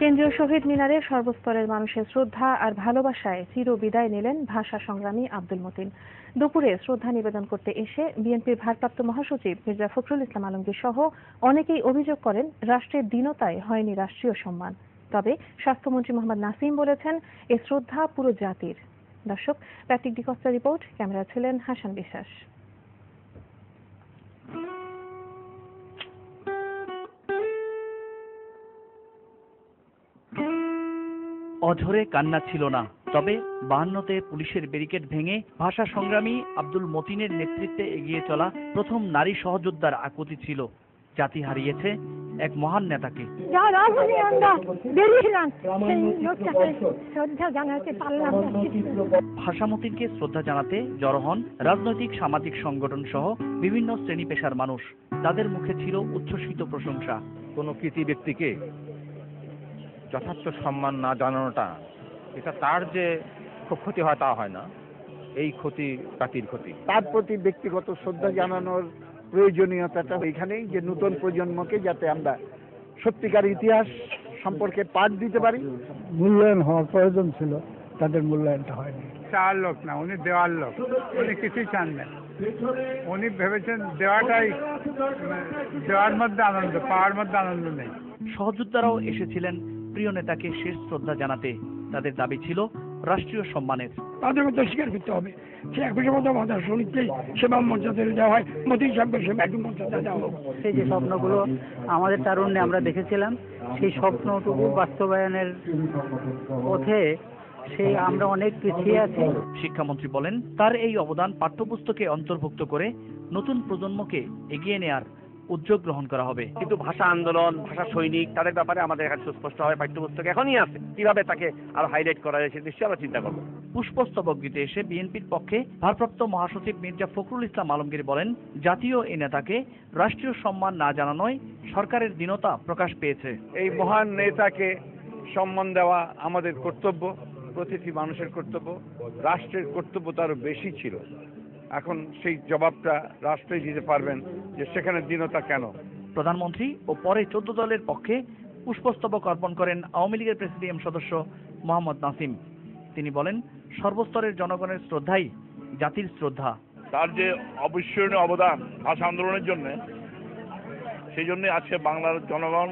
কেন্দ্রীয় শহীদ মিনারে সর্বস্তরের মানুষের শ্রদ্ধা আর ভালোবাসায় চিরবিদায় নিলেন ভাষা সংগ্রামী আব্দুল মতিন। দুপুরে শ্রদ্ধা নিবেদন করতে এসে বিএনপির ভারপ্রাপ্ত মহাসচিব মির্জা ফখরুল ইসলাম আলমগীর সহ অনেকেই অভিযোগ করেন রাষ্ট্রের দীনতায় হয়নি রাষ্ট্রীয় সম্মান। তবে স্বাস্থ্যমন্ত্রী মোহাম্মদ নাসিম বলেছেন এ শ্রদ্ধা পুরো জাতির। দর্শক, প্যাট্রিক ডিকস্টার রিপোর্ট, ক্যামেরা ছিলেন হাসান বিশ্বাস। অঝরে কান্না ছিল না, তবে 52তে পুলিশের ব্যারিকেড ভেঙে ভাষা সংগ্রামী আব্দুল মতিনের নেতৃত্বে এগিয়ে চলা প্রথম নারী সহযোদ্ধার আকুতি ছিল জাতি হারিয়েছে এক মহান নেতাকে। ভাষা মতিনকে শ্রদ্ধা জানাতে জড়ো হন রাজনৈতিক সামাজিক সংগঠন সহ বিভিন্ন শ্রেণী পেশার মানুষ। তাদের মুখে ছিল উচ্ছ্বসিত প্রশংসা। কোনো কৃতি ব্যক্তিকে যথার্থ সম্মান না জানানোটা, এটা তার যে খুব ক্ষতি হয় তা হয় না, এই ক্ষতি জাতির ক্ষতি। তার প্রতি ব্যক্তিগত শ্রদ্ধা জানানোর প্রয়োজনীয়তাটা এখানেই, যে নতুন প্রজন্মকে যাতে আমরা সত্যিকার ইতিহাস সম্পর্কে পাঠ দিতে পারি। মূল্যায়ন হওয়ার প্রয়োজন ছিল, তাদের মূল্যায়নটা হয়নি। চার লোক না, উনি দেওয়ার লোক, উনি কিছুই চান না। উনি ভেবেছেন দেওয়াটাই, দেওয়ার মধ্যে আনন্দ, পাওয়ার মধ্যে আনন্দ নেই। সহযোদ্ধারাও এসেছিলেন প্রিয় নেতাকে শেষ শ্রদ্ধা জানাতে। তাদের দাবি ছিল রাষ্ট্রীয় সম্মানের। তাদেরকে তো স্বীকার করতে হবে, সে 21 ভাষা শহীদকেই সেবা মর্যাদা দেওয়া হয়, মতিন সাহেবকে সেবা একটু মর্যাদা দেওয়া হোক। সেই যে স্বপ্নগুলো আমাদের তারুণ্যে আমরা দেখেছিলাম, সেই স্বপ্নটুকু বাস্তবায়নের পথে সেই আমরা অনেক পিছিয়ে আছি। শিক্ষামন্ত্রী বলেন তার এই অবদান পাঠ্যপুস্তকে অন্তর্ভুক্ত করে নতুন প্রজন্মকে এগিয়ে নেয়ার উদ্যোগ গ্রহণ করা হবে। কিন্তু ভাষা আন্দোলন, ভাষা সৈনিক, তাদের ব্যাপারে আমাদের এখানে সুস্পষ্টভাবে পাঠ্যপুস্তক এখনই আছে। কিভাবে তাকে আরো হাইলাইট করা যায় সে নিশ্চয়ই আমরা চিন্তা করবো। পুষ্পস্তবক দিতে এসে বিএনপির পক্ষে ভারপ্রাপ্ত মহাসচিব মির্জা ফখরুল ইসলাম আলমগীর বলেন জাতীয় এই নেতাকে রাষ্ট্রীয় সম্মান না জানানোয় সরকারের দীনতা প্রকাশ পেয়েছে। এই মহান নেতাকে সম্মান দেওয়া আমাদের কর্তব্য, প্রতিটি মানুষের কর্তব্য, রাষ্ট্রের কর্তব্য তারও বেশি ছিল। এখন সেই জবাবটা রাষ্ট্রই দিতে পারবেন যে সেখানে দীনতা কেন। প্রধানমন্ত্রী ও পরে 14 দলের পক্ষে পুষ্পস্তবক অর্পণ করেন আওয়ামী লীগের প্রেসিডিয়াম সদস্য মোহাম্মদ নাসিম। তিনি বলেন সর্বস্তরের জনগণের শ্রদ্ধাই জাতির শ্রদ্ধা। তার যে অবিস্মরণীয় অবদান ভাষা আন্দোলনের জন্য, সেই জন্য আজকে বাংলার জনগণ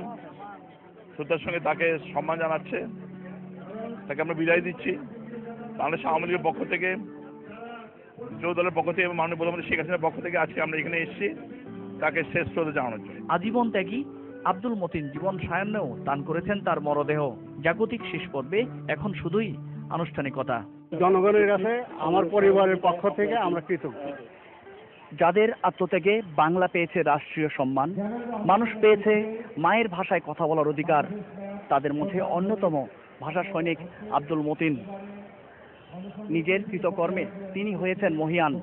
শ্রদ্ধার সঙ্গে তাকে সম্মান জানাচ্ছে, তাকে আমরা বিদায় দিচ্ছি। বাংলাদেশ আওয়ামী লীগের পক্ষ থেকে, 14 দলের পক্ষ থেকে এবং মাননীয় প্রধানমন্ত্রী শেখ হাসিনার পক্ষ থেকে আজকে আমরা এখানে এসেছি তাকে শেষ শ্রদ্ধা জানানোর জন্য। আজীবন ত্যাগী আব্দুল মতিন জীবন সায়ান্নেও দান করেছেন তার মরদেহ। জাগতিক শেষ পর্বে এখন শুধুই আনুষ্ঠানিকতা। জনগণের কাছে আমার পরিবারের পক্ষ থেকে আমরা কৃতজ্ঞ। যাদের আত্মত্যাগে বাংলা পেয়েছে রাষ্ট্রীয় সম্মান, মানুষ পেয়েছে মায়ের ভাষায় কথা বলার অধিকার, তাদের মধ্যে অন্যতম ভাষা সৈনিক আব্দুল মতিন। নিজের কৃতকর্মে তিনি হয়েছেন মহিয়ান।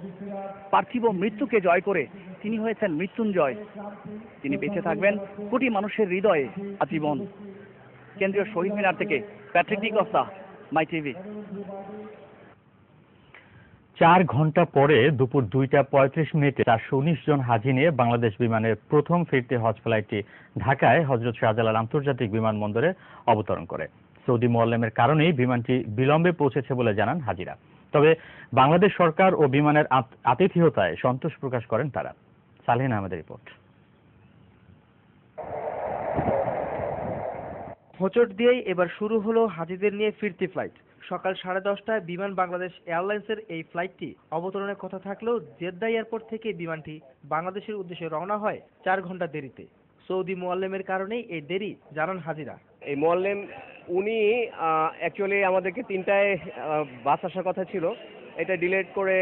পার্থিব মৃত্যুকে জয় করে তিনি হয়েছেন মৃত্যুঞ্জয়। তিনি বেঁচে থাকবেন কোটি মানুষের হৃদয়ে আজীবন। কেন্দ্রীয় শহীদ মিনার থেকে প্যাট্রিক ডিকস্টা, মাই টিভি। 4 ঘন্টা পরে দুপুর 2:35 419 জন হাজি নিয়ে বাংলাদেশ বিমানের প্রথম ফিরতি হজ ফ্লাইটটি ঢাকায় হযরত শাহজালাল আন্তর্জাতিক বিমানবন্দরে অবতরণ করে। সৌদি মোয়াল্লেমের কারণেই বিমানটি বিলম্বে পৌঁছেছে বলে জানান হাজিরা। তবে বাংলাদেশ সরকার ও বিমানের আতিথেয়তায় সন্তোষ প্রকাশ করেন তারা। সালেহিন আহমেদের রিপোর্ট। হোঁচট দিয়েই এবার শুরু হলো হাজিদের নিয়ে ফিরতি ফ্লাইট। সকাল 10:30টায় বিমান বাংলাদেশ এয়ারলাইন্সের এই ফ্লাইটটি অবতরণের কথা থাকলেও জেদ্দা এয়ারপোর্ট থেকে বিমানটি বাংলাদেশের উদ্দেশ্যে রওনা হয় 4 ঘন্টা দেরিতে। সৌদি মোয়াল্লেমের কারণেই এই দেরি জানান হাজিরা। এই মোয়াল্লেম উনি অ্যাকচুয়ালি আমাদেরকে 3টায় বাস আসার কথা ছিল, এটা ডিলেট করে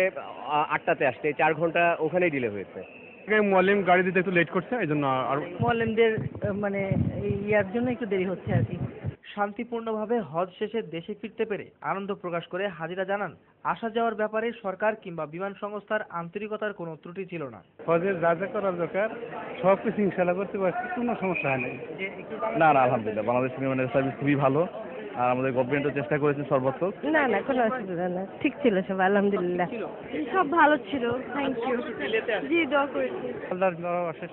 8টাতে আসতে 4 ঘন্টা ওখানেই ডিলে হয়েছে। মোয়াল্লেম গাড়ি দিতে একটু লেট করছে, এই জন্য আর মোয়াল্লেমদের মানে ইয়ার জন্য একটু দেরি হচ্ছে আর কি। শান্তিপূর্ণভাবে হজ শেষে দেশে ফিরতে পেরে আনন্দ প্রকাশ করে হাজিরা জানান আসা যাওয়ার ব্যাপারে সরকার কিংবা বিমান সংস্থার আন্তরিকতার কোনো ত্রুটি ছিল না। হজের যা যা করার দরকার সবকিছু ইনশাআল্লাহ করতে পারছি, কোনো সমস্যা হয় নাই। না আলহামদুলিল্লাহ, বাংলাদেশ বিমানের সার্ভিস খুবই ভালো আর আমাদের গভর্নমেন্টও চেষ্টা করেছে সর্বাত্মক। না কোনো অসুবিধা না, ঠিক ছিল সব, আলহামদুলিল্লাহ সব ভালো ছিল। Thank you. জি, দোয়া করেছি। আল্লাহর অশেষ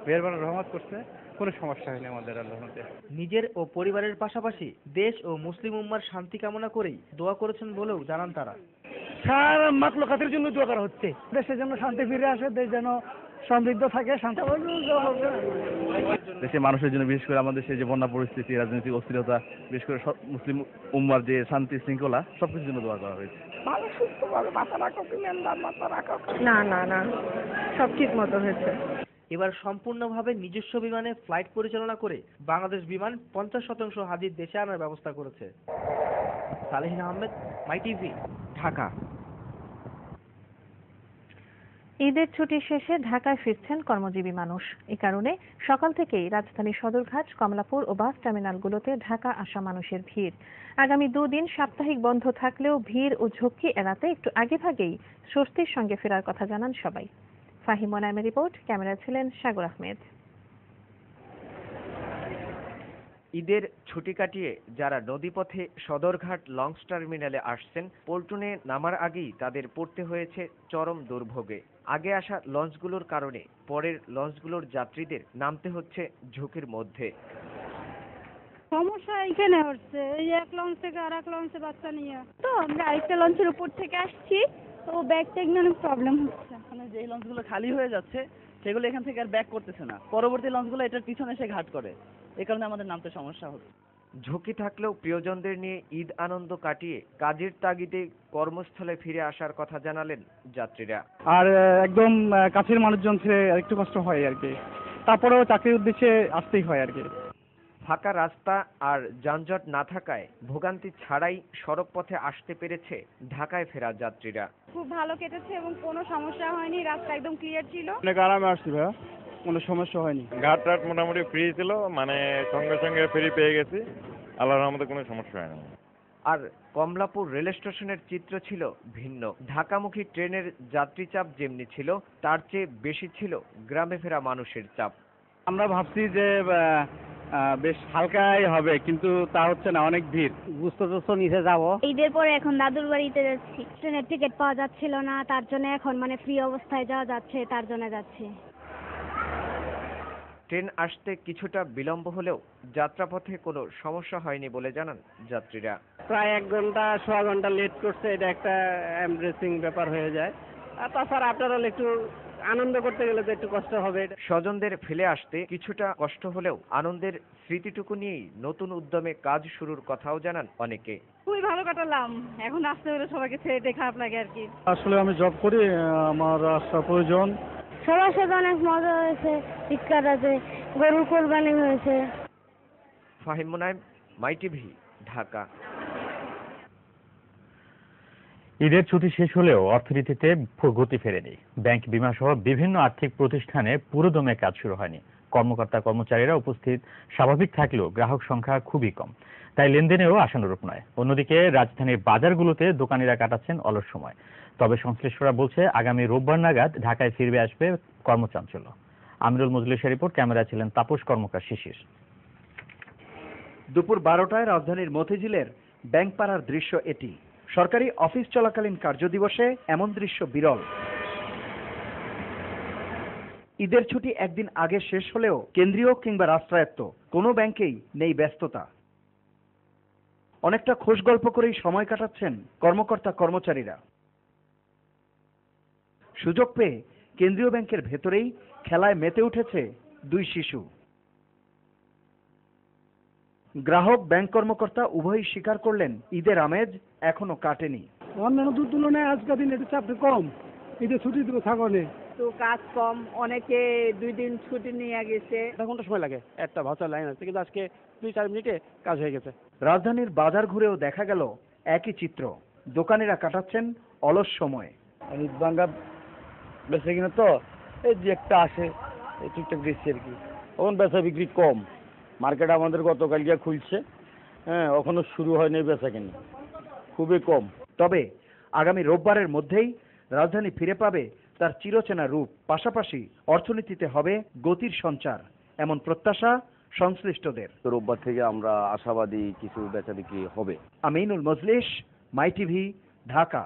মেহেরবান রহমত করছে, কোনো সমস্যা হয়নি আমাদের আল্লাহর মধ্যে। নিজের ও পরিবারের পাশাপাশি দেশ ও মুসলিম উম্মার শান্তি কামনা করেই দোয়া করেছেন বলেও জানান তারা। সারা মাখলুকাতের জন্য দোয়া করা হচ্ছে, দেশের জন্য শান্তি ফিরে আসে, দেশ যেন সমৃদ্ধ থাকে, শান্তি। দেশের মানুষের জন্য, বিশেষ করে আমাদের দেশে যে বন্যা পরিস্থিতি, রাজনৈতিক অস্থিরতা, বিশেষ করে মুসলিম উম্মার যে শান্তি শৃঙ্খলা, সবকিছুর জন্য দোয়া করা হয়েছে। ভালো সুস্থভাবে মাথা রাখো, মাথা রাখো। না না না, সব ঠিক মতো হয়েছে। এবার সম্পূর্ণভাবে নিজস্ব বিমানে ফ্লাইট পরিচালনা করে বাংলাদেশ বিমান 50% হাজির দেশে আনার ব্যবস্থা করেছে। সালেহিন আহমেদ, মাই টিভি, ঢাকা। ঈদের ছুটি শেষে ঢাকায় ফিরছেন কর্মজীবী মানুষ। এ কারণে সকাল থেকেই রাজধানীর সদরঘাট, কমলাপুর ও বাস টার্মিনালগুলোতে ঢাকা আসা মানুষের ভিড়। আগামী দুদিন সাপ্তাহিক বন্ধ থাকলেও ভিড় ও ঝক্কি এড়াতে একটু আগেভাগেই স্বস্তির সঙ্গে ফেরার কথা জানান সবাই। ফাহিম মোনায়েমের রিপোর্ট, ক্যামেরায় ছিলেন সাগর আহমেদ। ঈদের ছুটি কাটিয়ে যারা নদীপথে সদরঘাট লঞ্চ টার্মিনালে আসছেন, পল্টনে নামার আগেই তাদের পড়তে হয়েছে চরম দুর্ভোগে। আগে আসা লঞ্চগুলোর কারণে পরের লঞ্চগুলোর যাত্রীদের নামতে হচ্ছে ঝুঁকির মধ্যে। সমস্যা এখানে হচ্ছে, এই এক লঞ্চ থেকে আর এক লঞ্চে বাচ্চা নিয়ে, তো আমরা আরেকটা লঞ্চের উপর থেকে আসছি, তো ব্যাগ ট্যাগ নিয়ে অনেক প্রবলেম হচ্ছে। মানে যে লঞ্চগুলো খালি হয়ে যাচ্ছে সেগুলো এখান থেকে আর ব্যাক করতেছে না, পরবর্তী লঞ্চগুলো এটার পিছনে এসে ঘাট করে, এই কারণে আমাদের নামতে সমস্যা হচ্ছে। ঝুঁকি থাকলেও প্রিয়জনদের নিয়ে ঈদ আনন্দ কাটিয়ে কাজের তাগিদে কর্মস্থলে ফিরে আসার কথা জানালেন যাত্রীরা। আর একদম কাছের মানুষজন ছেড়ে একটু কষ্ট হয় আর কি, তারপরেও চাকরির উদ্দেশ্যে আসতেই হয় আর কি। ফাঁকা রাস্তা আর যানজট না থাকায় ভোগান্তি ছাড়াই সড়ক পথে আসতে পেরেছে ঢাকায় ফেরা যাত্রীরা। খুব ভালো কেটেছে এবং কোনো সমস্যা হয়নি, রাস্তা একদম ক্লিয়ার ছিল। অনেক আরামে আসছি ভাইয়া, কোনো সমস্যা হয়নি। ঘাট টাট মোটামুটি ফ্রি ছিল, মানে সঙ্গে সঙ্গে ফ্রি পেয়ে গেছি, আল্লাহর রহমতে কোনো সমস্যা হয়নি। আর কমলাপুর রেল স্টেশনের চিত্র ছিল ভিন্ন। ঢাকামুখী ট্রেনের যাত্রী চাপ যেমনি ছিল, তার চেয়ে বেশি ছিল গ্রামে ফেরা মানুষের চাপ। আমরা ভাবছি যে বেশ হালকাই হবে, কিন্তু তা হচ্ছে না, অনেক ভিড়। বুঝতে নিচে যাবো। ঈদের পরে এখন দাদুর বাড়িতে যাচ্ছি, ট্রেনের টিকিট পাওয়া যাচ্ছিল না, তার জন্য এখন মানে ফ্রি অবস্থায় যাওয়া যাচ্ছে, তার জন্য যাচ্ছি। ট্রেন আসতে কিছুটা বিলম্ব হলেও যাত্রাপথে কোনো সমস্যা হয়নি বলে জানান যাত্রীরা। প্রায় 1 ঘন্টা সোয়া ঘন্টা লেট করছে, এটা একটা এমব্রেসিং ব্যাপার হয়ে যায়। আর তাছাড়া আপনারা একটু আনন্দ করতে গেলে তো একটু কষ্ট হবে। স্বজনদের ফেলে আসতে কিছুটা কষ্ট হলেও আনন্দের স্মৃতিটুকু নিয়েই নতুন উদ্যমে কাজ শুরুর কথাও জানান অনেকে। খুবই ভালো কাটালাম, এখন আসতে হলে সবাইকে ছেড়ে খারাপ লাগে আর কি। আসলে আমি জব করি, আমার আসা প্রয়োজন। সবার সাথে অনেক মজা হয়েছে, ঈদ কাটাতে, গরুর কোরবানি হয়েছে। ফাহিম মোনায়েম, মাই টিভি, ঢাকা। ঈদের ছুটি শেষ হলেও অর্থনীতিতে গতি ফেরেনি। ব্যাংক, বিমা সহ বিভিন্ন আর্থিক প্রতিষ্ঠানে পুরোদমে কাজ শুরু হয়নি। কর্মকর্তা কর্মচারীরা উপস্থিত স্বাভাবিক থাকলেও গ্রাহক সংখ্যা খুবই কম, তাই লেনদেনেও আশানুরূপ নয়। অন্যদিকে রাজধানীর বাজারগুলোতে দোকানিরা কাটাচ্ছেন অলস সময়। তবে সংশ্লিষ্টরা বলছে আগামী রোববার নাগাদ ঢাকায় ফিরবে আসবে কর্মচাঞ্চল্য। আমিরুল মজলিসের রিপোর্ট, ক্যামেরায় ছিলেন তাপস কর্মকার শিশির। দুপুর 12টায় রাজধানীর মতিঝিলের ব্যাংকপাড়ার দৃশ্য এটি। সরকারি অফিস চলাকালীন কার্যদিবসে এমন দৃশ্য বিরল। ঈদের ছুটি একদিন আগে শেষ হলেও কেন্দ্রীয় কিংবা রাষ্ট্রায়ত্ত কোনো ব্যাংকেই নেই ব্যস্ততা। অনেকটা খোশ গল্প করেই সময় কাটাচ্ছেন কর্মকর্তা কর্মচারীরা। সুযোগ পেয়ে কেন্দ্রীয় ব্যাংকের ভেতরেই খেলায় মেতে উঠেছে 2 শিশু। গ্রাহক, ব্যাংক কর্মকর্তা উভয়ই স্বীকার করলেন ঈদের আমেজ এখনো কাটেনি। অন্যান্য তুলনায় আজকের দিন একটু চাপটা কম, ঈদের ছুটি দিব থাকনে তো কাজ কম, অনেকে 2 দিন ছুটি নিয়ে গেছে। 1 ঘন্টা সময় লাগে, একটা ভাষা লাইন আছে, কিন্তু আজকে 2-4 মিনিটে কাজ হয়ে গেছে। রাজধানীর বাজার ঘুরেও দেখা গেল একই চিত্র। দোকানিরা কাটাচ্ছেন অলস সময়। ঈদ ভাঙ্গা বেচা কিনা তো এই যে একটা আসে, এই ঠিকঠাক দিচ্ছি আর কি। এখন বেচা বিক্রি কম, মার্কেট আমাদের গতকাল গিয়ে খুলছে, হ্যাঁ, এখনো শুরু হয়নি বেচা কিনা, খুবই কম। তবে আগামী রোববারের মধ্যেই রাজধানী ফিরে পাবে তার চিরচেনা রূপ। পাশাপাশি অর্থনীতিতে হবে গতির সঞ্চার, এমন প্রত্যাশা সংশ্লিষ্টদের। রোববার থেকে আমরা আশাবাদী কিছু বেচা বিক্রি হবে। আমিনুল মজলিস, মাই টিভি, ঢাকা।